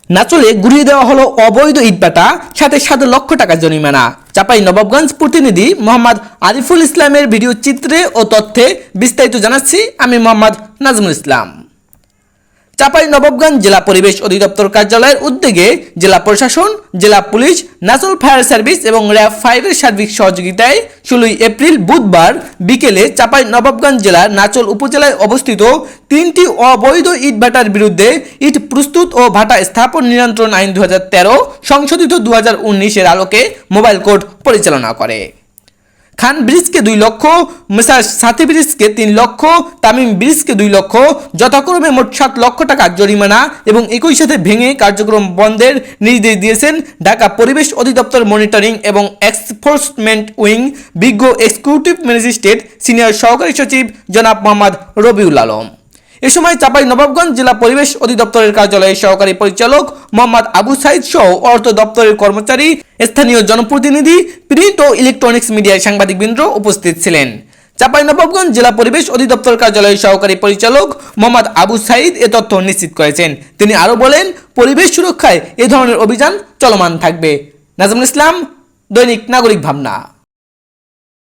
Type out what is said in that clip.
নাচলে ঘুরিয়ে দেওয়া হলো অবৈধ ইটভাটা, সাথে 7 লক্ষ টাকা জরিমানা। চাঁপাইনবাবগঞ্জ প্রতিনিধি মোহাম্মদ আরিফুল ইসলামের ভিডিও চিত্রে ও তথ্যে বিস্তারিত জানাচ্ছি আমি মোহাম্মদ নাজমুল ইসলাম। চাঁপাইনবাবগঞ্জ জেলা পরিবেশ অধিদপ্তর কার্যালয়ের উদ্যোগে জেলা প্রশাসন, জেলা পুলিশ, ন্যাশনাল ফায়ার সার্ভিস এবং র্যাব 5 এর সার্বিক সহযোগিতায় 16 এপ্রিল বুধবার বিকেলে চাঁপাইনবাবগঞ্জ জেলার নাচল উপজেলায় অবস্থিত 3টি অবৈধ ইটভাটার বিরুদ্ধে ইট প্রস্তুত ও ভাটা স্থাপন নিয়ন্ত্রণ আইন 2013 সংশোধিত 2019 এর আলোকে মোবাইল কোর্ট পরিচালনা করে। খান ব্রিজকে 2 লক্ষ, মেসার্স সাথী ব্রিজকে 3 লক্ষ, তামিম ব্রিজকে 2 লক্ষ, যথাক্রমে মোট 7 লক্ষ টাকা জরিমানা এবং একই সাথে ভেঙে কার্যক্রম বন্ধের নির্দেশ দিয়েছেন ঢাকা পরিবেশ অধিদপ্তর মনিটরিং এবং এনফোর্সমেন্ট উইং বিজ্ঞ এক্সিকিউটিভ ম্যাজিস্ট্রেট সিনিয়র সহকারী সচিব জনাব মোহাম্মদ রবিউল আলম। এ সময় চাঁপাইনবাবগঞ্জ জেলা পরিবেশ অধিদপ্তরের কার্যালয়ের সহকারী পরিচালক মোহাম্মদ আবু সাইদ সহ অর্থ দপ্তরের কর্মচারী, স্থানীয় জনপ্রতিনিধি, প্রিন্ট ও ইলেকট্রনিক্স মিডিয়ার সাংবাদিকবৃন্দ উপস্থিত ছিলেন। চাঁপাইনবাবগঞ্জ জেলা পরিবেশ অধিদপ্তর কার্যালয়ের সহকারী পরিচালক মোহাম্মদ আবু সাইদ এ তথ্য নিশ্চিত করেছেন। তিনি আরও বলেন, পরিবেশ সুরক্ষায় এ ধরনের অভিযান চলমান থাকবে। নাজমুল ইসলাম, দৈনিক নাগরিক ভাবনা।